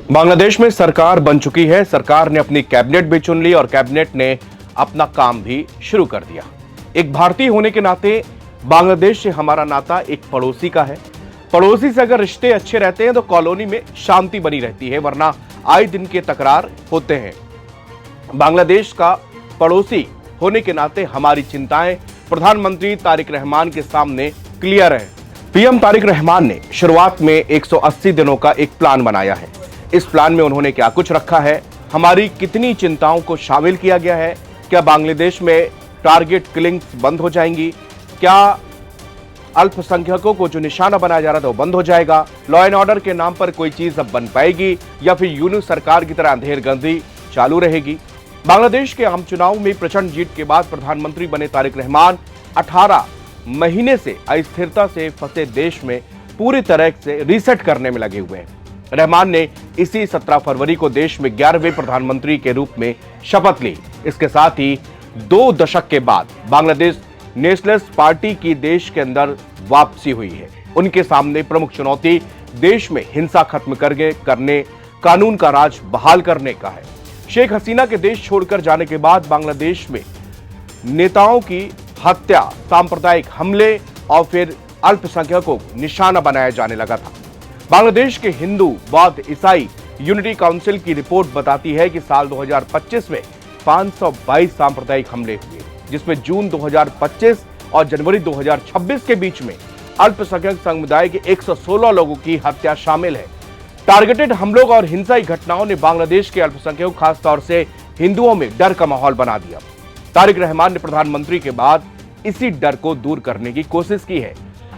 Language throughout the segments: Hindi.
बांग्लादेश में सरकार बन चुकी है। सरकार ने अपनी कैबिनेट भी चुन ली और कैबिनेट ने अपना काम भी शुरू कर दिया। एक भारतीय होने के नाते बांग्लादेश से हमारा नाता एक पड़ोसी का है। पड़ोसी से अगर रिश्ते अच्छे रहते हैं तो कॉलोनी में शांति बनी रहती है, वरना आए दिन के तकरार होते हैं। बांग्लादेश का पड़ोसी होने के नाते हमारी चिंताएं प्रधानमंत्री तारिक रहमान के सामने क्लियर है। पीएम तारिक रहमान ने शुरुआत में 180 दिनों का एक प्लान बनाया है। इस प्लान में उन्होंने क्या कुछ रखा है, हमारी कितनी चिंताओं को शामिल किया गया है, क्या बांग्लादेश में टारगेट किलिंग्स बंद हो जाएंगी, क्या अल्पसंख्यकों को जो निशाना बनाया जा रहा था वो बंद हो जाएगा, लॉ एंड ऑर्डर के नाम पर कोई चीज अब बन पाएगी या फिर यूनुस सरकार की तरह अंधेरगर्दी चालू रहेगी। बांग्लादेश के आम चुनाव में प्रचंड जीत के बाद प्रधानमंत्री बने तारिक रहमान 18 महीने से अस्थिरता से फंसे देश में पूरी तरह से रीसेट करने में लगे हुए हैं। रहमान ने इसी 17 फरवरी को देश में 11वें प्रधानमंत्री के रूप में शपथ ली। इसके साथ ही 2 दशक के बाद बांग्लादेश नेशनलिस्ट पार्टी की देश के अंदर वापसी हुई है। उनके सामने प्रमुख चुनौती देश में हिंसा खत्म करने, कानून का राज बहाल करने का है। शेख हसीना के देश छोड़कर जाने के बाद बांग्लादेश में नेताओं की हत्या, सांप्रदायिक हमले और फिर अल्पसंख्यकों को निशाना बनाया जाने लगा था। बांग्लादेश के हिंदू, बौद्ध, ईसाई यूनिटी काउंसिल की रिपोर्ट बताती है कि साल 2025 में 522 सांप्रदायिक हमले हुए, जिसमें जून 2025 और जनवरी 2026 के बीच में अल्पसंख्यक समुदाय के 116 लोगों की हत्या शामिल है। टारगेटेड हमलों और हिंसाई घटनाओं ने बांग्लादेश के अल्पसंख्यकों, खासतौर से हिंदुओं में डर का माहौल बना दिया। तारिक रहमान ने प्रधानमंत्री के बाद इसी डर को दूर करने की कोशिश की है।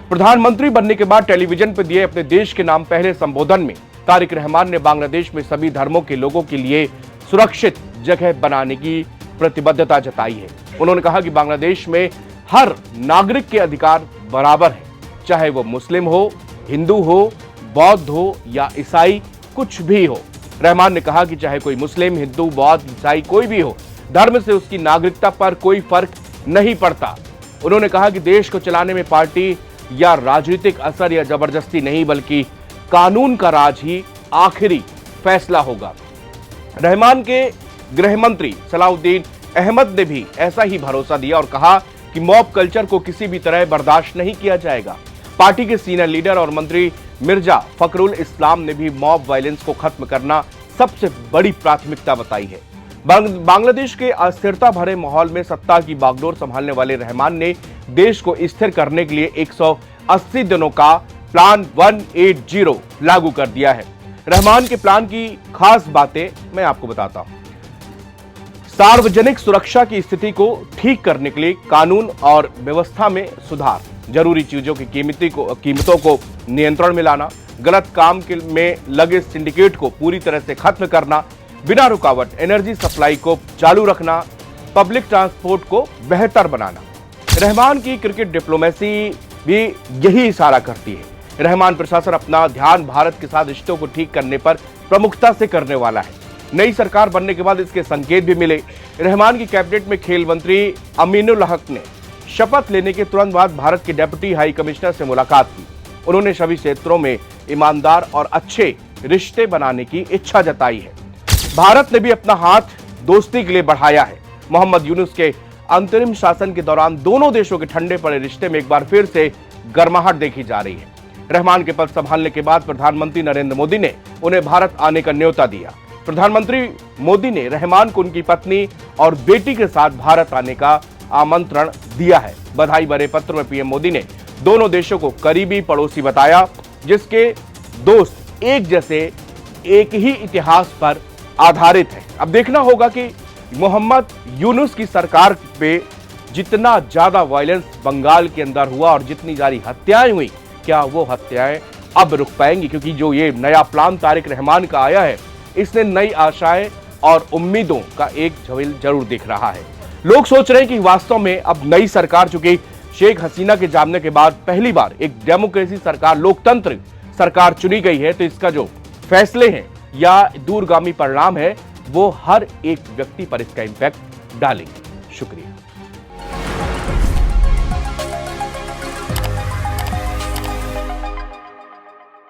प्रधानमंत्री बनने के बाद टेलीविजन पर दिए अपने देश के नाम पहले संबोधन में तारिक रहमान ने बांग्लादेश में सभी धर्मों के लोगों के लिए सुरक्षित जगह बनाने की प्रतिबद्धता जताई है। उन्होंने कहा कि बांग्लादेश में हर नागरिक के अधिकार बराबर है, चाहे वो मुस्लिम हो, हिंदू हो, बौद्ध हो या ईसाई, कुछ भी हो। रहमान ने कहा कि चाहे कोई मुस्लिम, हिंदू, बौद्ध, ईसाई कोई भी हो, धर्म से उसकी नागरिकता पर कोई फर्क नहीं पड़ता। उन्होंने कहा कि देश को चलाने में पार्टी या राजनीतिक असर या जबरदस्ती नहीं, बल्कि कानून का राज ही आखिरी फैसला होगा। रहमान के गृह मंत्री सलाउद्दीन अहमद ने भी ऐसा ही भरोसा दिया और कहा कि मॉब कल्चर को किसी भी तरह बर्दाश्त नहीं किया जाएगा। पार्टी के सीनियर लीडर और मंत्री मिर्जा फखरुल इस्लाम ने भी मॉब वायलेंस को खत्म करना सबसे बड़ी प्राथमिकता बताई है। बांग्लादेश के अस्थिरता भरे माहौल में सत्ता की बागडोर संभालने वाले रहमान ने देश को स्थिर करने के लिए 180 दिनों का प्लान 180 लागू कर दिया है। रहमान के प्लान की खास बातें मैं आपको बताता हूं। सार्वजनिक सुरक्षा की स्थिति को ठीक करने के लिए कानून और व्यवस्था में सुधार, जरूरी चीजों की कीमतों को नियंत्रण में लाना, गलत काम में लगे सिंडिकेट को पूरी तरह से खत्म करना, बिना रुकावट एनर्जी सप्लाई को चालू रखना, पब्लिक ट्रांसपोर्ट को बेहतर बनाना। रहमान की क्रिकेट डिप्लोमेसी भी यही इशारा करती है। रहमान प्रशासन अपना ध्यान भारत के साथ रिश्तों को ठीक करने पर प्रमुखता से करने वाला है। नई सरकार बनने के बाद इसके संकेत भी मिले। रहमान की कैबिनेट में खेल मंत्री अमीनुल हक ने शपथ लेने के तुरंत बाद भारत के डेप्यूटी हाई कमिश्नर से मुलाकात की। उन्होंने सभी क्षेत्रों में ईमानदार और अच्छे रिश्ते बनाने की इच्छा जताई है। भारत ने भी अपना हाथ दोस्ती के लिए बढ़ाया है। मोहम्मद यूनुस के अंतरिम शासन के दौरान दोनों देशों के ठंडे पड़े रिश्ते में एक बार फिर से गर्माहट देखी जा रही है। रहमान के पद संभालने के बाद प्रधानमंत्री नरेंद्र मोदी ने उन्हें भारत आने का न्योता दिया। प्रधानमंत्री मोदी ने रहमान को उनकी पत्नी और बेटी के साथ भारत आने का आमंत्रण दिया है। बधाई भरे पत्र में पीएम मोदी ने दोनों देशों को करीबी पड़ोसी बताया, जिसके दोस्त एक जैसे एक ही इतिहास पर आधारित है। अब देखना होगा कि मोहम्मद यूनुस की सरकार पे जितना ज्यादा वायलेंस बंगाल के अंदर हुआ और जितनी सारी हत्याएं हुई, क्या वो हत्याएं अब रुक पाएंगी? क्योंकि जो ये नया प्लान तारिक रहमान का आया है, इसने नई आशाएं और उम्मीदों का एक झवेल जरूर दिख रहा है। लोग सोच रहे हैं कि वास्तव में अब नई सरकार, चूंकि शेख हसीना के जाने के बाद पहली बार एक डेमोक्रेसी सरकार, लोकतंत्र सरकार चुनी गई है, तो इसका जो फैसले हैं या दूरगामी परिणाम है वो हर एक व्यक्ति पर इसका इंपैक्ट डालेंगे। शुक्रिया।